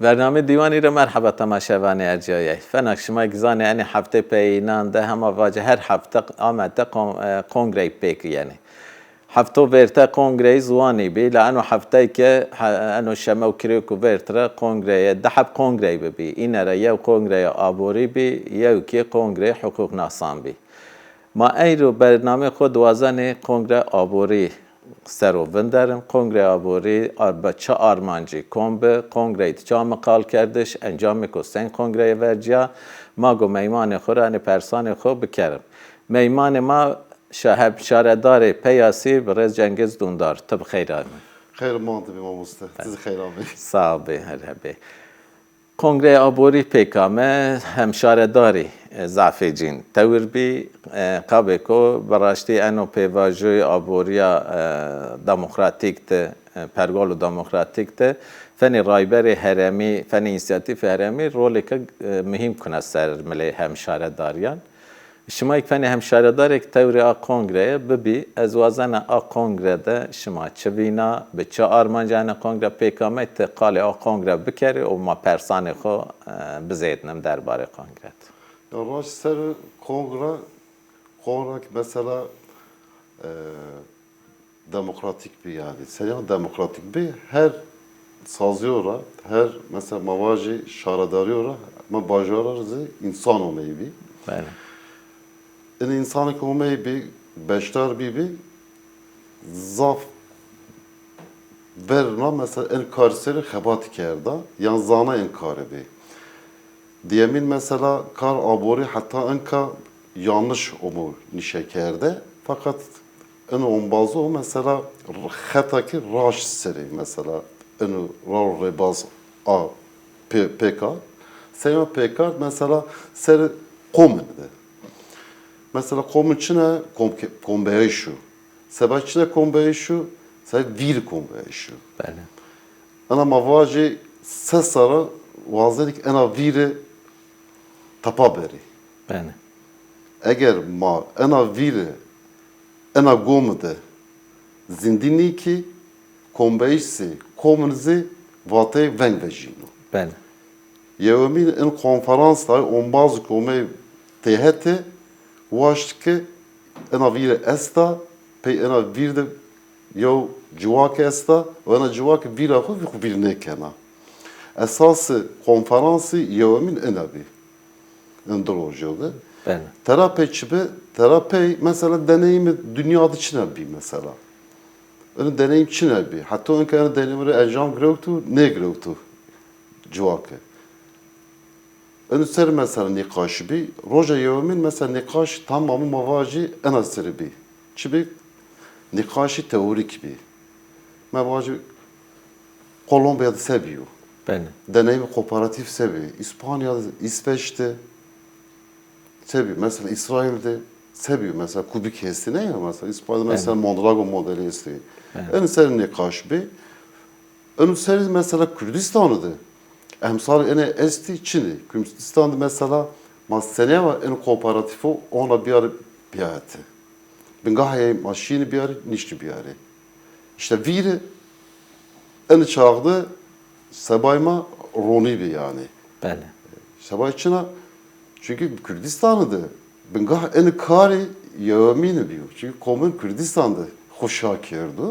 برنامه دیوانی را مرحبا تماشاوانی ارجایی فناک شما گزانه یعنی هفته پیینان ده همه واجه هر هفته آمده کنگره پیک یعنی هفته ورته کنگره زوانی بی لانه هفته که انو شما و کریکو ورته کنگره ده حب کنگره بی این را یو کنگره آبوری بی یو کی کنگره حقوق ناسان بی ما ایرو برنامه خود وازن کنگره آبوری سرو بندرم کنگره آبوری بچه آرمانجی کنبه کنگره چه مقال کردش انجام کستن کنگره ورجا ما گو میمان خوران پرسان خوب بکرم میمان ما شهب شاردار پیاسی برز جنگز دوندار تب خیر آمین خیر مانده بیم آموسته siz خیر آمین sağ ol هر کنگره آبوری پیکامه همشارداری زعفیجین تور بی قبل کو براشتی انو پیواجوی آبوریا دموکراتیک ته پرگال دموکراتیک ته فنی رایبر هرمی فنی اینسیاتیف هرمی رولی که مهم کنه سر ملی همشارداریان شما یک فنی همشاردار یک توری آ کنگره ببی از وزن آ کنگره ده شما چه بینا به چه آرمانجان کنگره پیکامه تقال آ کنگره بکری و ما پرسان خو بزیدنم درباره کنگره ya raş ser kongre mesela demokratik bir yani seyahat demokratik bir her sazıyor her mesela mavaji şaradarıyor ama bajara insan olmayı bir بله en insanlık olmayı bir beşler bir zaf verna mesela en karseri hebat kerda yan zana en karebi diyemin mesela kar abori hatta enka yanlış o mu nişekerde fakat en bazı o mesela hataki raş seri mesela en rar rebaz a pk seyma pk mesela seri komende mesela komun içine kombeşu sebep içine kombeşu sey vir kombeşu بله ana mavaji sesara vazelik ena viri tapa beri. بله Eğer ma ena viri ena gomde zindini ki kombeşsi komunizi vatay veng vejino. بله Yemin en konferansla on bazı komey tehete vaştke ena viri esta pe ena virde yo civak esta ve ena civak vira khu vir nekena. Esası konferansı yemin enabi. Endolojiyoda. بله Terapi mesela deneyimi dünyada içine bir mesela. Onu deneyim içine bir. Hatta onun kadar deneyimleri ejam grevtu, ne grevtu? Civakı. Onu ser mesela nikaşı bir. Roja yemin mesela nikaş tamamı mavaji en az seri bir. Çibi nikaşı teorik bir. Mavaji Kolombiya'da seviyor. بله Deneyimi kooperatif seviyor. İspanya'da, İsveç'te seviyor. Mesela İsrail'de seviyor. Mesela kubik hesti ne ya mesela? İspanya'da mesela Mondragon modeli istiyor. En serine karşı bir. En seri mesela Kürdistan'da. Emsal ene esti Çin'i. Kürdistan'da mesela seneye var en kooperatifi ona bir ara biyati. Ben gahaye maşini bir ara, nişti bir ara. İşte viri en çağırdı sebayma roni bir yani. بله Sebayçına çünkü Kürdistan'dı. Ben gah en kari yemin biliyor. Çünkü komün Kürdistan'da hoşakirdi.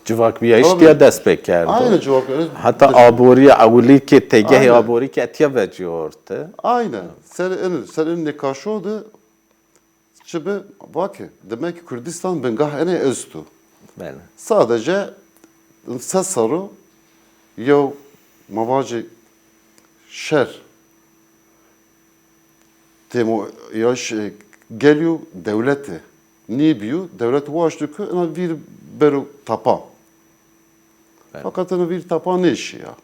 جواک بیایش دیا دست بکرد Aynı cevap verir. حتی آبوری اولی که تگه Aynen. آبوری که اتیا وجورته Aynen. Senin ne kaşodu? Şimdi bak demek ki Kürdistan ben gah en öztü. بله Sadece sesaru yo mavacı şer temo yaş geliyor devleti. Niye biyo? Devlet ulaştı ki ona bir beru tapa. Evet. Fakat ona bir tapa ne işi ya?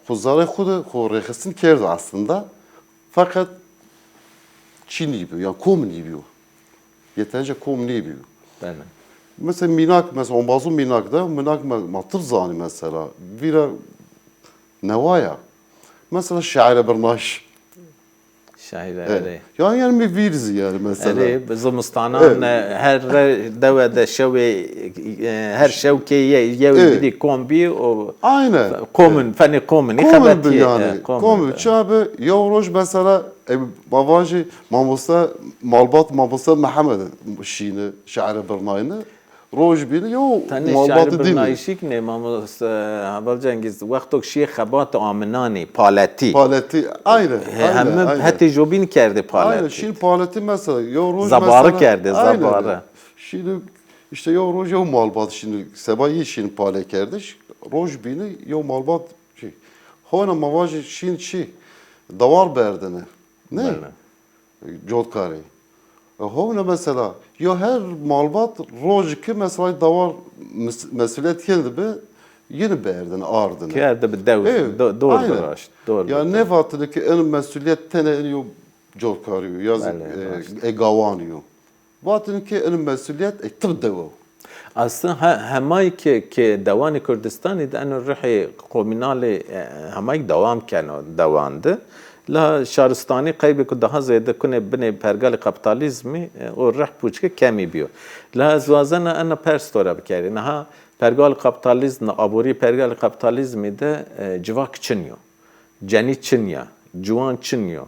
Huzare xudu rehesin kerdi aslında. Fakat Çin gibi yani kom gibi. Yeterince kom gibi. بله Mesela minak mesela bazı minakda matır zani mesela vira nevaya mesela şaire bernaş Şahide eri. Yani bir virüs yani mesela. eri zimistanan her devede şevi her şevki yevdi kombi o Aynen. komün feni komün Komün yani. Komün. Çabe yavroj mesela babacı mamusta malbat mamusta Muhammed şiini şair bernayını roj bini yo Tani malbat şair değil mi? bernayşik ne mamus Habil Cengiz vaktok şiye xabat aminani paleti. Paleti aynen. Hem heti jobin kerdi Aynen. paleti. Şimdi paleti mesela yavroj Zabarı mesela. kerdi, Aynen. zabarı. Şimdi işte yavroj yo malbat şimdi sebayi şimdi pale kerdiş. Roj bini yo malbat şey. Hona mavajı şimdi şey. Davar berdene. Ne? Jodkari. Hona mesela yo her malbat roj ki mesela davar mesuliyet kendi be yeni berdene ardına. Kerdi bir dev Evet, doğru aynen. duraş. Doğru. Ya ne vatını ki en mesuliyet tene en yo jodkari yazık gavaniyo. Vatını ki en mesuliyet tıp devo. اصلا همایی که دوان کردستانی دن رحی قومینالی همایی دوام کنه دوانده لا شهرستانی قیبی که ده زیاده کنه بنی پرگال کپیتالیزمی و رح پوچکه کمی بیو لا زوازن انا پرستورا بکری نه پرگال کپیتالیزم آبوری پرگال کپیتالیزمی ده جواک چنیو جنی چنیا جوان چنیو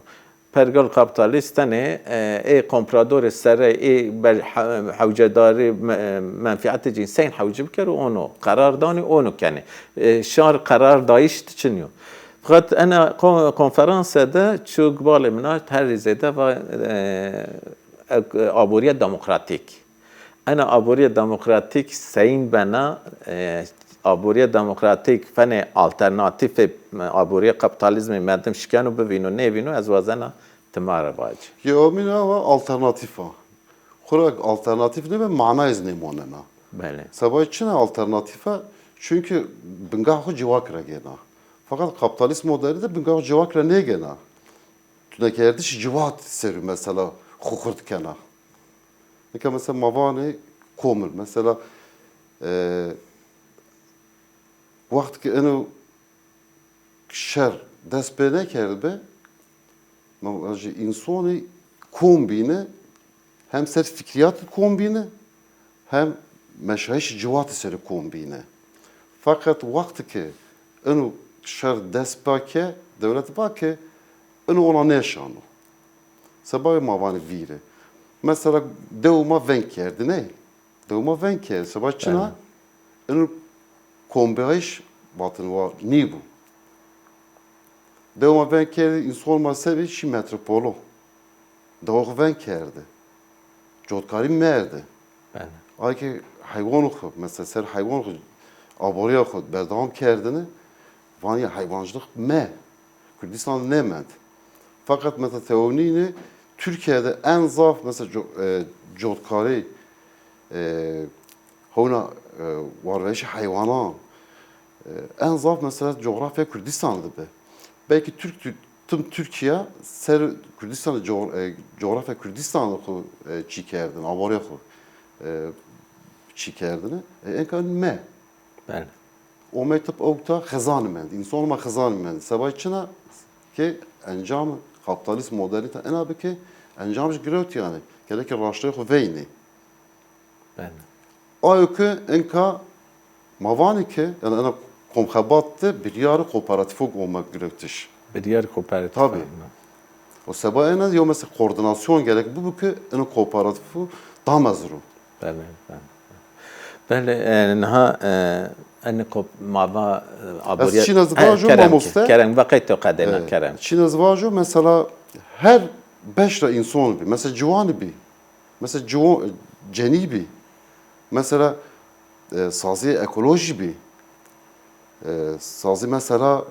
پرگال کپیتالیستانه ای کمپرادور سره ای بر حوجداری منفعت جنسین حوجه بکر و اونو قرار دانی اونو کنه شار قرار دایشت چنیو فقط انا کنفرانس ده چو قبال مناش هر زده و آبوریت دموکراتیک انا آبوریت دموکراتیک سین بنا آبوری دموکراتیک فن آلترناتیف آبوری کپیتالیزم مردم شکنو ببینو نبینو از وزنه تماره باج. Ya mina var alternatifa. Kurak alternatif ne be mana izni monena. بله. Sabah için alternatifa çünkü bingahı civakra gena. Fakat kapitalist modeli de bingahı civakra ne gena? Tünek erdiş civat seri mesela hukurt kena. Peki mesela mavani komül mesela vakt ki enu şer dest be ne kerdi be? Mavacı insani kombine hem ser fikriyat kombine hem meşayiş civat seri kombine. Fakat vakti ki enu şer dest bake devlet bake enu ona ne şanu? Sabah mavani vire. Mesela devuma venk yerdi ne? Devuma venk yerdi. Sabah çına enu kombeyiş batın var. Ni bu? Devuma venk yerdi. İnsan masevi şi metropolo. Devuma venk yerdi. Jodkari merdi. بله. Ay ki hayvan xo mesela ser hayvan xo aboriya xo berdam kerdini vani hayvancılık me. Kürdistan ne ment. Fakat mesela teorini Türkiye'de en zayıf mesela jodkari hona varveş hayvana en zayıf mesela coğrafya Kürdistan'dı be. Belki tüm Türkiye ser Kürdistan coğrafya Kürdistan'ı çikerdin, aboriya xo çikerdini. En kan me. بله. O mektep okta xezanmend. İnsan ma xezanmend. Sabahçına ki encam kapitalist modeli ta en abi ki encamış grot yani. Gerek raştı xo veyni. بله. Ayo ki enka mavani ki yani ana komxabattı bir yarı kooperatif olmak gerektiş. بديار کوپراتیف. Tabii. O sabah en az yo mesela koordinasyon gerek bu ki en kooperatifi daha mazru. بله. بله. بله انها ان ماوا از چین از واژو ماموسته؟ کرم وقت تو قدنا کرم. Çin azvacı mesela her 5 lira insan bir. Mesela civanı bir. Mesela ceni bir. Mesela sazı ekoloji bir. Sazı mesela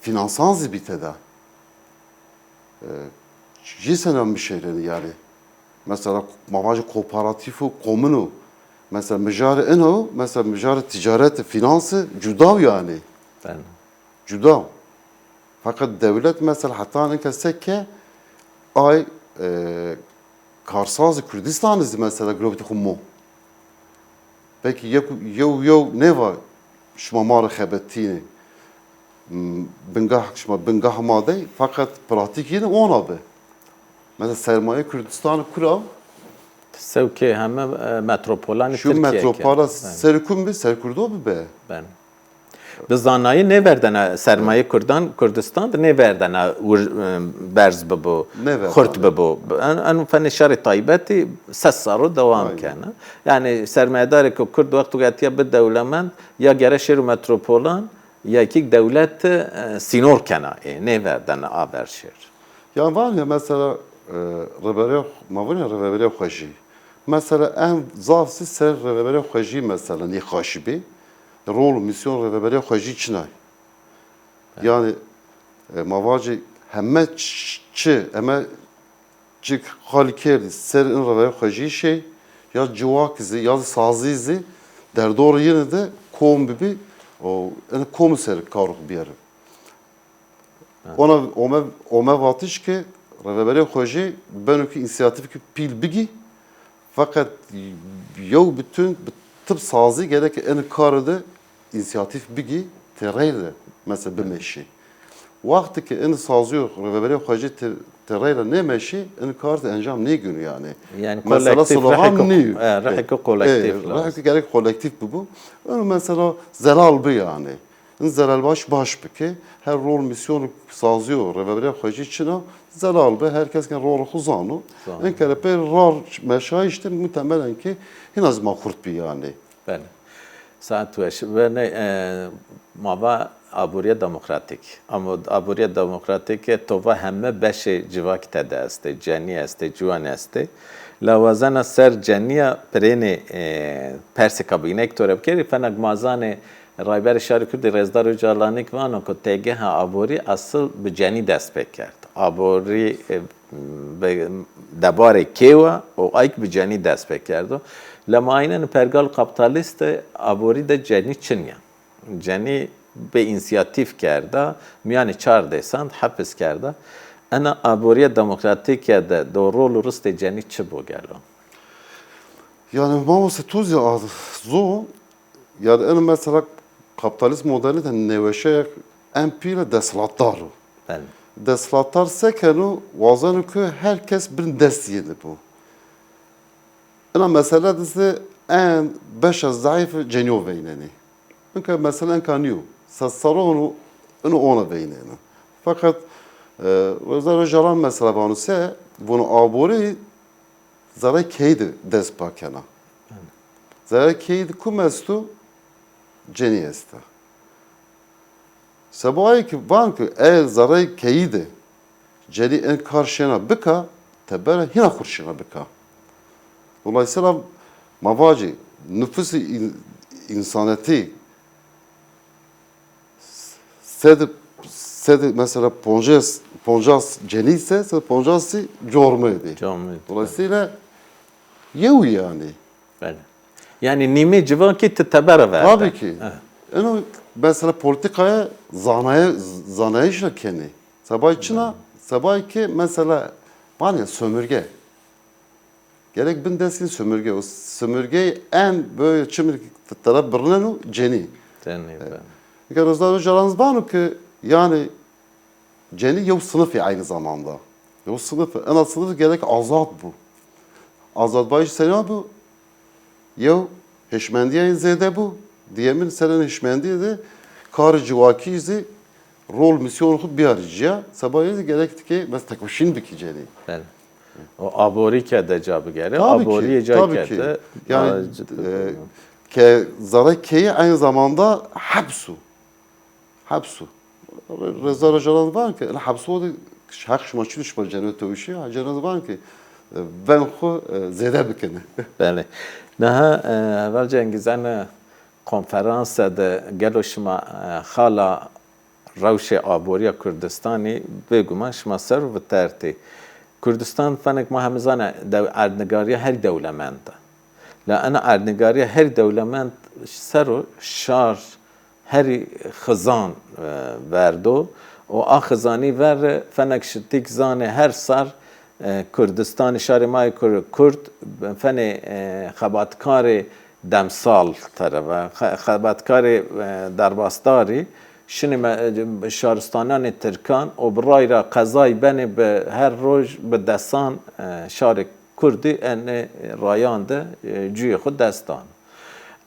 finansanzi bir teda. Cinsenen bir şeyleri yani. Mesela mavacı kooperatifi komunu. Mesela mücari eno, mesela mücari ticareti, finansı cudav yani. بله. Cudav. Fakat devlet mesela hatta ne kesekke ay karsazı Kürdistan'ı mesela grubti kumu. Peki yo ne var? Şuma mara xebettini. Bingah şuma bingah madde fakat pratik yine ona be. Mesela sermaye Kürdistan'ı kurav, Sevki heme metropolan şu Türkiye. metropola serkum bir serkurdo bir be. Ben. Bi zanayı ne verdene sermaye Kurdistan ne verdene berz bibo, Ne kurt verdene? bibo. En fen şerî taybeti ses saru devam Aynen. kene. Yani sermayedar ki Kurd vakti gatiya bir devlement ya gere şehir metropolan ya ki devlet sinor kena. Ne verdene haber şehir. Yani var ya mesela revere xweşî. Mesela en zavsi ser revere xweşî mesela ni xaşibi. Rol misyon revere xweşî çinay. Yani mavacı hemme hemme cik halkerdi ser in revere xweşî şey ya civakizi ya sazizi derdor yine de kom bibi o en kom ser karuk bir yerim. Ona ome vatiş ki revebere xweşî benimki inisiyatif ki pil bigi fakat yow bütün tıp sazı gerek en karıda inisiyatif bigi tereyde mesela bimeşi. Vakti ki en sazı yok revebere xweşî tereyde ne meşi en karıda encam ne günü yani. Yani Mesela kolektif slogan ne? rahiko kolektif. Rahiko gerek kolektif bu. Onu mesela zelal bu yani. Zelal baş ki her rol misyonu sazıyor revebere xweşî çina zelal be herkes kan rol xuzanu. En kere per rar meşayiştir muhtemelen ki hinaz mahurt bir yani. Bəli. Saat veş ve ne mava aburiye demokratik. Ama aburiye demokratik tova hemme beşe civak tede este, ceni este, cuan este. Lavazana ser ceniya preni persi kabinek toreb keri fenak mazane rayber şarkı Kürdi rezdar ucalanik vano ko tegeha aburi asıl bi ceni dest pek kerd. Aburi debare kewa o ayk bi ceni dest pek kerdo. Lama aynen pergal kapitalist aburi de ceni çinya. Ceni به inisiyatif کرده میان 4 سنت حبس کرده انا ابوری دموکراتیک ده دو رول رست جنی چه بوگلو Yani mavası tuz ya zo yani en mesela kapitalist modeli de neveşe empire deslatdaru. ben Deslatlar sekenu vazanı ki herkes bir dest yedi bu. Ama mesela dese en beş zayıf cenyo beyneni. Çünkü mesela en kanıyor. Sassaro onu ona beyneni. Fakat Rıza Jalan mesela bunu se bunu abori zaray keydi dest bakena. Zaray keydi kumestu ceniyesta. Sabahı ki banki zaray keydi ceni en karşına bika tebere hina kurşuna bika. Dolayısıyla mavacı nüfusu insaneti sed mesela ponjas ceni ise ponjası cormaydı. Dolayısıyla yev yani. ben yani nime civaki tebere verdi. Tabii ki. Yani mesela politikaya zanaya işle kendi. Sabah ki mesela var ya sömürge. Gerek bin desin sömürge. O sömürgeyi en böyle çimir taraf birinen o ceni. Ceni ben. Yani Rıza Öcalan'ız var ki yani ceni yok sınıfı aynı zamanda. Yok sınıfı. En az sınıfı gerek azat bu. Azat başı sena bu. Yok heşmendiye zede bu. Diyemin senin heşmendiye de karı civakizi rol misyonu bir arıcıya. Sabahı gerekti ki mesela takmışın bir ceni. Ben. O abori kede cevabı geri. Tabii Abori ki, tabii ki. Yani zarar keyi aynı zamanda hapsu. Hapsu. Rıza Rajalan var ki hapsu o da hak şmaçı düşman cennet tövüşü. Cennet var ki ben xo zede bikene. Bəli. Daha evvel Cengiz'in konferansa da geloşma hala Ravşe Aboriya Kürdistan'ı beguma şma ser ve terti. Kürdistan fanek mahmezana erdnegariya her devlemende. La ana erdnegariya her devlement seru şar her xızan verdo. O a xızani ver fanek şittik zane her sar Kürdistan şarı may Kürt fene xabatkari demsal tarafa xabatkari derbastari شنی شارستانان ترکان و برای را قضای بنی به هر روز به دستان شار کردی ان رایان ده جوی خود دستان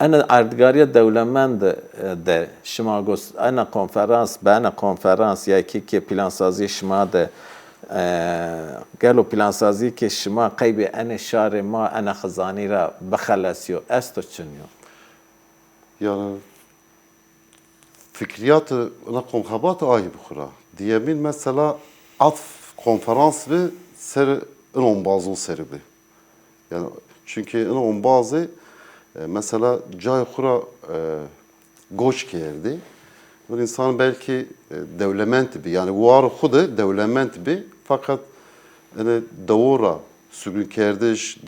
انا اردگاری دولتمند ده شما گوست انا کنفرانس به انا کنفرانس یا که پلانسازی شما ده گلو پلانسازی که شما قیب ان شار ما انا خزانی را بخلصیو استو چنیو Yani fikriyatı ona konkabat ayı bukura. Diyemin mesela atf konferans ve seri on bazı seri bir. Yani çünkü on bazı mesela cay kura goç geldi. Bu insan belki devlement bir yani var hudu devlement bir fakat yani davura sürgün kardeş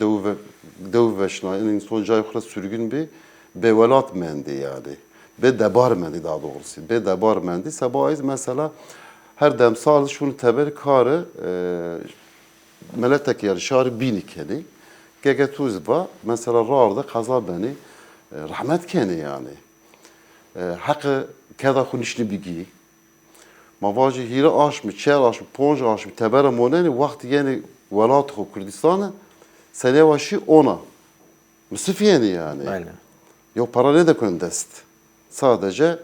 dev veşna yani insan cay kura sürgün bir bevelat mendi yani. Be debar mendi daha doğrusu. Be debar mendi. Sabahız mesela her demsal şunu teber karı meletek yarı şarı binikeli. Gegetuz va mesela rarda kaza beni rahmet keni yani. Hakkı keda kunişli bigi. Mavacı hire aşmı, çer aşmı, ponj aşmı, tebere moneni vakti yani velat ho Kürdistan'ı senevaşı ona. Müsifiyeni yani. Aynen. Yok para ne de köndest. Sadece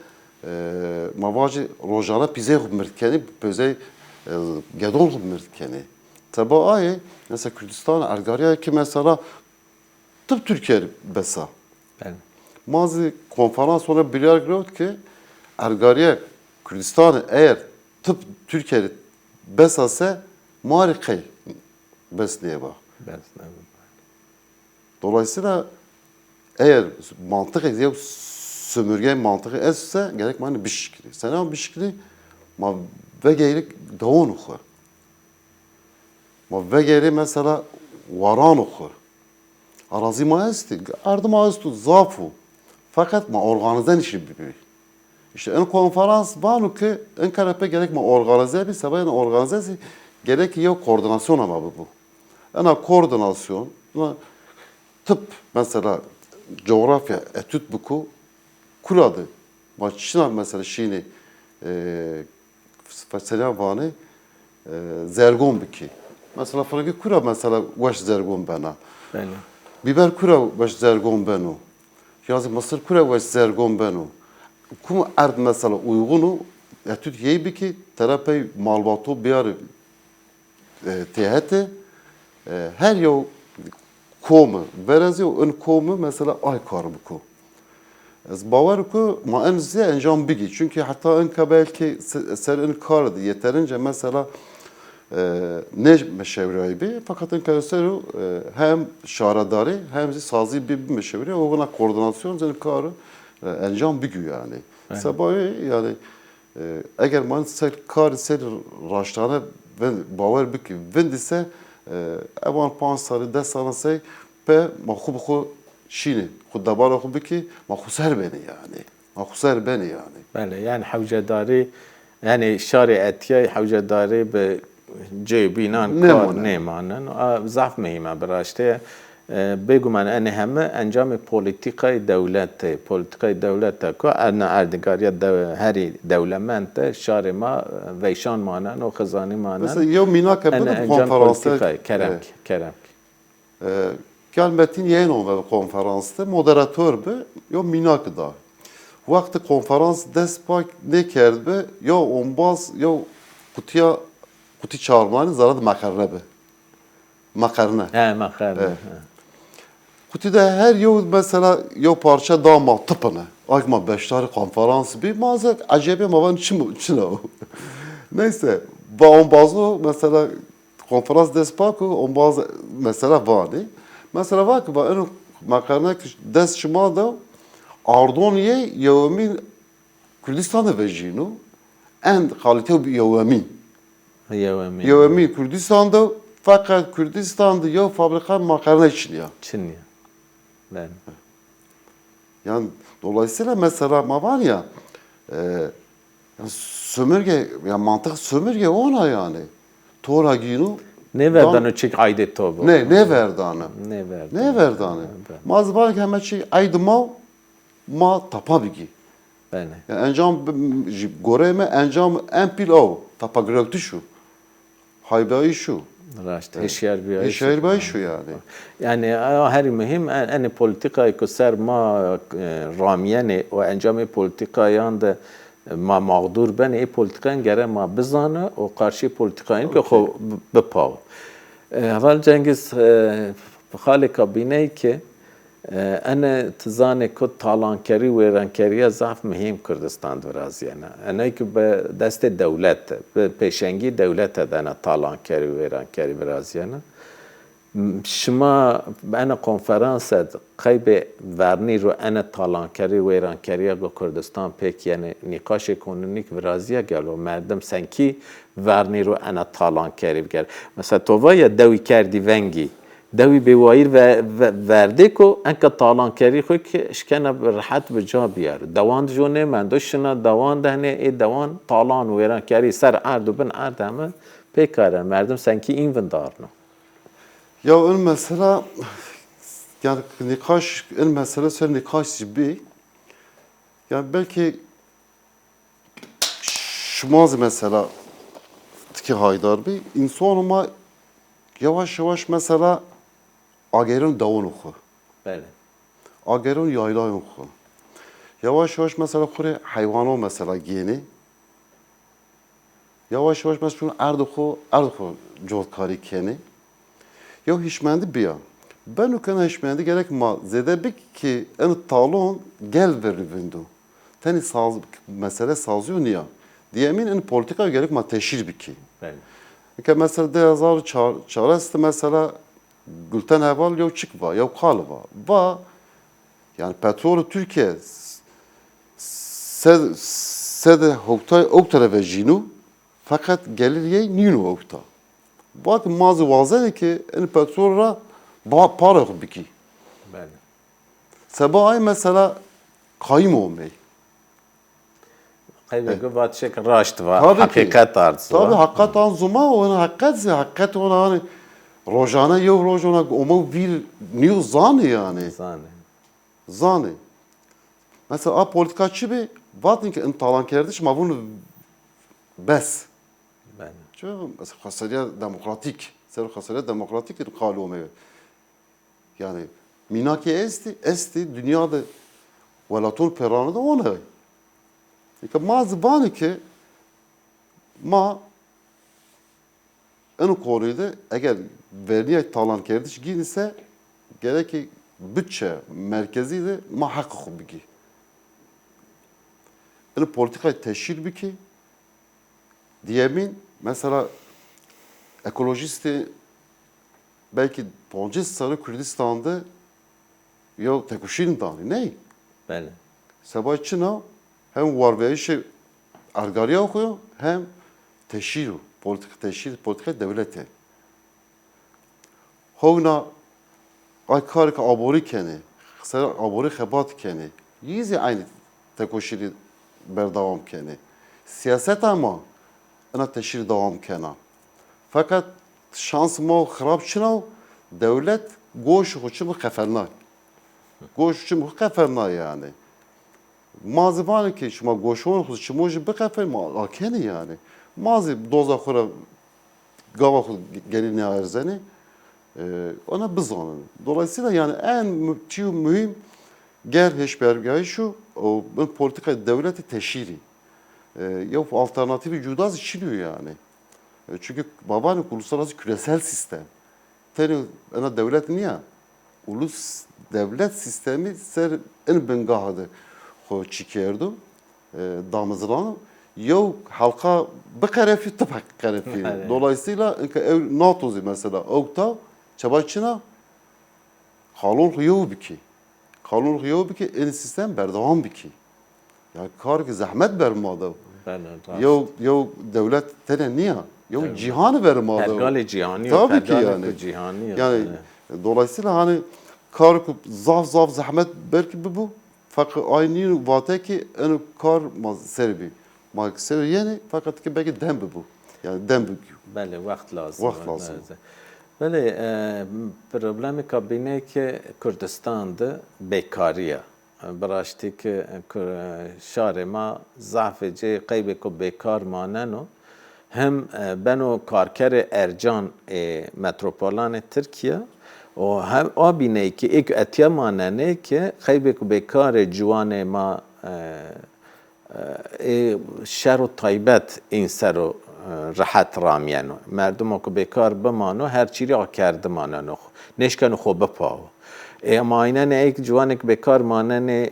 mavacı rojana pize hükmertkeni, pize gedol hükmertkeni. Tabi ayı mesela Kürdistan Ergariye ki mesela tıp Türkiye besa. Aynen. Mazı konferans sonra birer grot ki Ergariye Kürdistan'ı eğer tıp Türkiye besase marikay besneye bak. Dolayısıyla eğer mantık ediyor sömürge mantığı esse gerek mani bişkili. Sen ama bişkili ma ve geyrik davon okur. Ma ve geyri mesela varan okur. Arazi maesti, ardı maestu zafu. Fakat ma organizen işi bir. İşte en konferans banu ki en karepe gerek ma organize bir sabahın organizesi gerek ya koordinasyon ama bu. Ana koordinasyon, tıp mesela coğrafya etüt buku kuradı. Maçına mesela şini mesela vani zergon biki. Mesela farkı kura mesela vaş zergon bana. Aynen. Biber kura vaş zergon beno. Yazı mısır kura vaş zergon beno. Kuma erd mesela uygunu etüt yeyi biki terapi malbatu biyar tiyahete her yol komu verezi ön komu mesela ay kar buku. Az bavar ku ma en ziya enjam bigi. Çünkü hatta en belki ser en kardı yeterince mesela ne meşevri bir fakat en kadar hem şaradari hem sazı bir meşevri o buna koordinasyon en karı enjam bigi yani. Sabahı yani eğer man ser kar ser raştana ve bavar bigi vendise evan pansarı desanası pe ma xu şini خود دبار خود بکی ما خسر بنی yani ما خسر بنی yani. بله yani havcadari yani şariatiyay havcadari be cebinan kar neymanen zaf mehime biraşte بگومن ان همه انجام پلیتیکای دولت پلیتیکای دولت کو ان اردگاری هری دولمنت شار ما ویشان مانن و خزانی مانن مثلا یو مینا که بود konferansta kerem Gelmetin yayın olmadı konferansta moderatör be yo minak da. Vakti konferans despak ne kerbe yo onbaz yo kutu çağırmanı zarad makarna be. Makarna. He makarna. Kutuda her yo mesela yo parça dama tıpını. Akma beşler konferans bir mazet acaba mavan çin o. Neyse ba onbazı mesela konferans despak onbaz mesela vardı. Mesela bak ben makarna dest şuma da Ardoniye yevmin Kürdistan'da vejinu en kalite bir yevmin. Yevmin Kürdistan'da fakat Kürdistan'da ya fabrika makarna için ya. Çin ya. Ben. Yani dolayısıyla mesela ma var ya sömürge ya mantık sömürge ona yani. Tora ginu Ne verdanı çek aydet tobu. Ne verdanı? Ne verdanı? Maz var ki hemen şey aydıma ma tapa bigi. بله Yani encam goreme encam en pilav tapagrakti şu. Haybayı şu. راست هشیار بیایی Şehirbayı şu yani. يعني هری مهم ان پولیتیکای که سر ما رامینه و انجام پولیتیکایان ده ما مقدور بنه ای پولیتیکایان گره ما بزانه و قارشی پولیتیکایان که خو بپاو اول جنگیز خالی کابینه که انا تزانه که تالانکری و ایرانکری ضعف مهم کردستان درازیانه انا که به دست دولت به پیشنگی دولت دانه تالانکری و ایرانکری برازیانه شما انا کنفرانس قیب ورنی رو انا تالانکری و ایرانکری گو کردستان پیک یعنی نقاش کنونیک برازیه گلو مردم سنکی ورنی رو انا تالانکری بگر مثلا تو یا دوی کردی ونگی دوی بوایر و ورده کو انکه تالانکری خو که اشکنه راحت به جا بیاره دوان جونه من دوشنا دوان دهنه ای دوان تالان و ایرانکری سر ارد و بن ارد همه پیکاره مردم سنکی این وندارنو Ya ön mesela yani nikaş ön mesele söyle nikaş gibi yani belki şumaz mesela tiki haydar bir insan ama yavaş yavaş mesela agerin davun oku. بله Agerin yayla oku. Yavaş yavaş mesela kure hayvano mesela yeni. Yavaş yavaş mesela erdoku cotkari keni. Ya hişmendi bir ya. Ben o kana hişmendi gerek ma zedebik ki en talon gel veribindu. Teni saz mesele sazıyor niye? Diyemin en politika gerek ma teşhir biki. بله Ki mesela de yazar çaresi mesela gülten heval ya çıkva ya kalva. Va yani petrol Türkiye sede hoktay okta ve jinu fakat gelir ye nino okta. Bak mazı vazene ki en petrola para biki. بله Sabah ay mesela kayım olmayı. قیب گو بات شکل راشت و Tabii ki. حقیقت arz Tabii و hakikaten zuma ona hakikat ona hani rojana yok rojana ama bir new zanı yani. زانه Zanı. Mesela a politikacı bir vadin ki intalan kardeş ma bunu bes. بله Çünkü mesela hasarya demokratik. Ser hasarya demokratik kalı olmayı. Yani minaki esti dünyada velatun peranı da ona. İşte mazı ki ma en konuda eğer verniye talan kardeş giyinse gerek ki bütçe merkezi de ma hakkı biki. En politikayı teşhir biki diyemin mesela ekolojisti belki Poncis Sarı Kürdistan'da ya tekuşin dani ne? بله Sabah Çin'a hem var ve işi argariya okuyor hem teşhir, politika devleti. Hovna ay karka abori keni, kısa abori xebat keni. Yizi aynı tekuşiri berdavam keni. Siyaset ama ana teşhir devam kena. Fakat şans ma xarab çina devlet goş hoçu bu xeferna. Goş hoçu bu xeferna yani. Mazıvanı ki şuma goşon hoçu moji bu xefer ma akeni yani. Mazı doza xora gava gelini arzeni ona bizanın. Dolayısıyla yani en mühim ger heşbergahı şu o politika devleti teşhiri. Yok alternatifi cudaz içiliyor yani. Çünkü babanın uluslararası küresel sistem. Teni ana devlet niye? Ulus devlet sistemi ser en bengahadı. Ho çikerdu. Damızlanı. Yok halka bir karefi tıpak karefi. Dolayısıyla NATO'zu mesela okta çabaçına kanun yok biki. Kanun yok biki en sistem berdavam biki. Yani kar ki zahmet vermadı. بله Yok devlet tene niye? Yok cihanı vermadı. پرگال جهانی و Tabii ki پرگال yani. جهانی Yani dolayısıyla hani kar zaf zahmet belki bu. Fakat aynı vate ki en kar serbi. Mak serbi yani fakat ki belki dembi bu. Yani dembi. بله وقت لازم وقت لازم. بله پروبلم کابینه که کردستان ده بیکاریه براشتی که شهر ما ضعف جه قیب که بیکار ماننو هم بنو کارکر ارجان متروپولان ترکیه و هم آبینه که ایک اتیا ماننه که قیب که بیکار جوان ما شر و طایبت این سر و راحت رامیانو مردم که بیکار بمانو هر چیزی آکرده ماننو نشکنو خوب بپاو اما اینه ایک جوانی که بیکار ماننه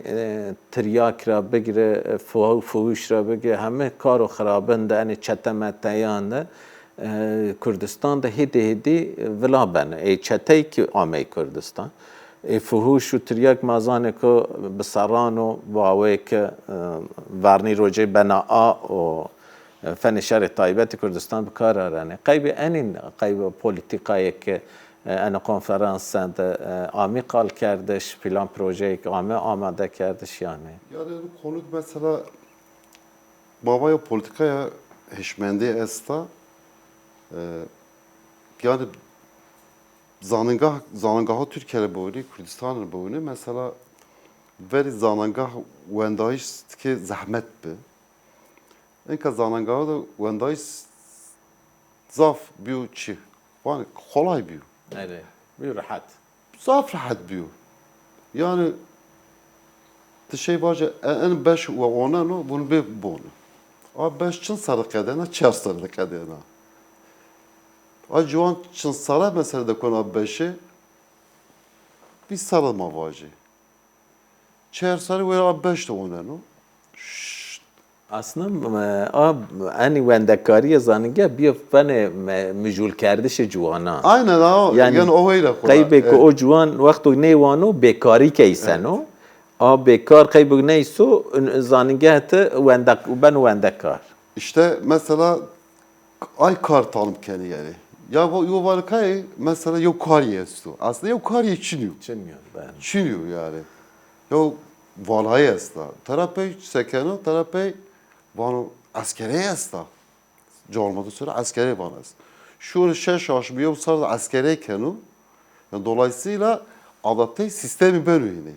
تریاک را بگیره فوش را بگیره همه کارو خرابنده اینه چته متیانده کردستان ده هدی ولا بنه ای چته که آمه کردستان فهوش و تریاک مازانه که بسرانو باوی که ورنی روجه بناء و فن شهر طایبت کردستان بکار آرانه قیب اینین قیب پولیتیکایی که انا کنفرانس آمی قال کردش پلان پروژه که آماده کردش yani. Yani bu konu mesela babaya politikaya heşmendi esta yani zanangahı Türkiye'de boyunu, Kürdistan'ın boyunu mesela veri zanangah vendayiş ki zahmet bi. Enka zanangahı da vendayiş zaf biyo çi. Yani kolay biyo. Evet, bir rahat. Zaf rahat biyo. Yani şey baca en beş ve ona no bunu bir bunu. Abi beş çın sarı kadena, çar sarı kadena. Abi civan çın sarı mesela de konu abi beşi bir sarı mavacı. Çar sarı ve abi beş de ona no. Aslında ani wendekariye zanınge bir fene mücul kerdişi cuvana. Aynen ha. Yani o öyle. Qaybe ki o cuvan vaktu neyvano bekari keyseno. A bekar qaybe neyso zanınge te ben wendekar. İşte mesela ay kar tanım kendi yani. Ya bu yuvarlakay mesela yok kar yestu. Aslında yok kar yetişiniyor. Çinmiyor ben. Çiniyor yani. Yok vallahi esta. Tarafı sekeno, tarafı vano askeri esta. Olmadı sonra askeri vanas. Şu şeş aşmıyor sarı askeri kenu. Yani dolayısıyla adapte sistemi böyle yine.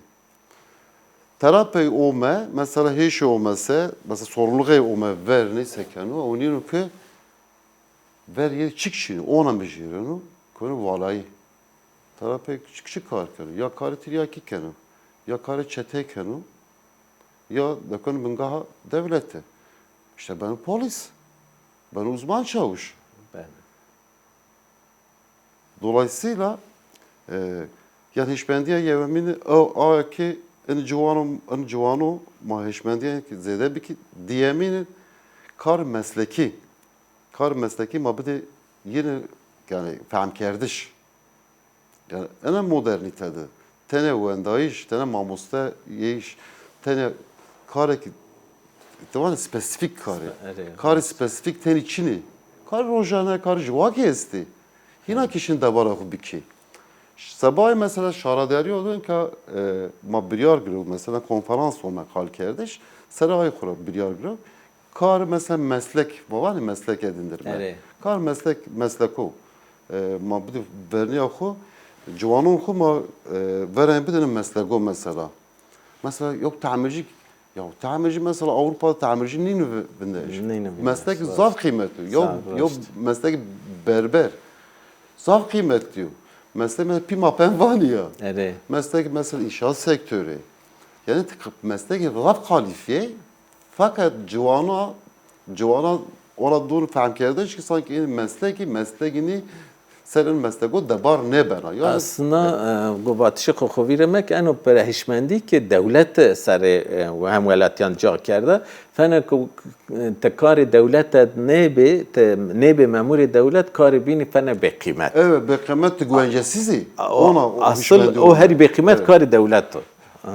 Terapi olma mesela hiç şey olmasa mesela sorumluluğu olma ver neyse kenu onun ki ver yer çıkışını ona beceriyor konu vallahi. Terapi küçük kar kenu ya karı tiryaki kenu ya karı çete kenu ya da konu bungaha devlete. İşte ben polis. Ben uzman çavuş. Ben. Dolayısıyla yani Hişmendiye yevmini o ki en civano ma Hişmendiye ki zede bir ki diyeminin kar mesleki ma bir de yine yani fahm kerdiş. Yani en modernitede. Tene vendayiş, tene mamusta yeş, tene kar ki tamam spesifik karı. Karı spesifik ten içini. Karı rojane, karı jivaki esti. Hina kişinin de var o biki. Sabah mesela şara deriyordun ki ma biryar gru mesela konferans olmak hal kerdiş. Saray kura biryar gru. Kar mesela meslek, var mı meslek edindirme. Kar mesleko. Ma bir verniya xo, civanun xo ma veren bir mesleko mesela. Mesela yok tamirci. Ya tamirci mesela Avrupa'da tamirci neyini bindeş? Meslek zaf kıymetli. Yok meslek berber. Zaf kıymet diyor. Meslek mesela pima penvani ya. Evet. Meslek mesela inşaat sektörü. Yani meslek zaf kalifiye. Fakat civana ona doğru fahm kerdeş ki sanki mesleğini senin mesleği debar ne bana. Yani, aslında قواتش خوخوی رمک انو پر هشمندی که دولت سر و هم ولاتیان جا کرده فنه تکار دولت نبی مامور دولت کار بینی فنه به قیمت. Evet be kıymet güvencesizi. Asıl o her be kıymet kar devlet o.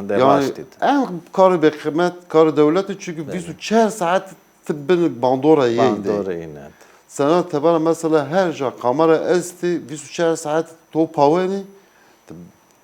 Yani en kar be kıymet kar devleti çünkü biz 4 saat tıbbın bandora yedi. Bandora yedi. Sana tabana mesela her ja kamera esti biz 4 saat to paveni.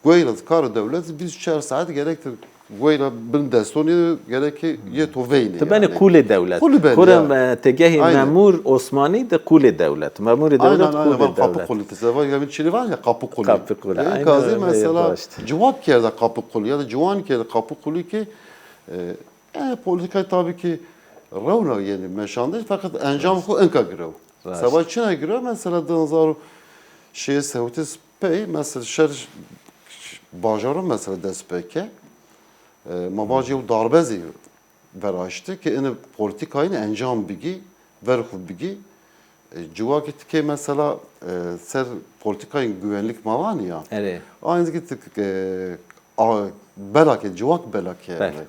Goylas kar devleti biz 4 saat gerektir ویلا بن دستونی گرکی یه تو وینی تبني كل دولة كل بلد، كرم تجاه أيوة. مأمور عثماني ده كل دولة مأمور aynen دولة aynen كل ben kapı دولة kulu teseva yani çili var ya kapı kulu. Kapı kulu, aynen Kazi öyle mesela yapmıştı. cevap yerde kapı kulu ya da civan yerde kapı kulu ki politika tabii ki ravna yani meşandır fakat encam ku enka girov. Raşt. Savaşçına girov mesela danzaru şeye sevutis pey mesela şer bajarım mesela despeke mabacı o darbezi veraştı ki ene politikayın encam bigi verhu bigi civakit ki mesela ser politikayın güvenlik mavan ya Evet. aynı gittik belaki civak belaki yani. بله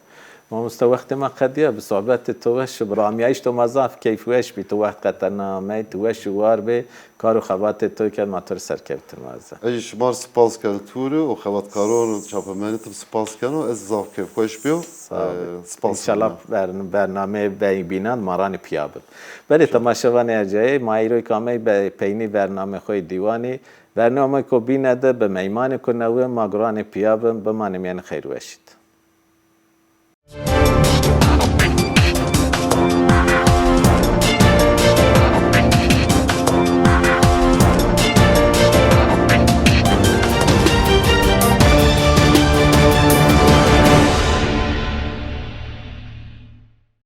ما مستوقت ما قديا بصعوبات توش برامي عيش تو مزاف كيف وش بي تو وقت قطرنا مي توش وار بي كارو خبات تو كان ماتور سركبت المازا ايش مار سپاس کرد تورو و خبات کارون چاپمنیتم سپاس کنو از زاف که خوش بیو سپاس İnşallah برنامه بینان مارانی پیابم بله تماشاوان ارجایی مایروی کامی پینی برنامه خوی دیوانی برنامه کو بینده به میمان کو نوه ماگران پیابم بمانم یعنی خیر وشید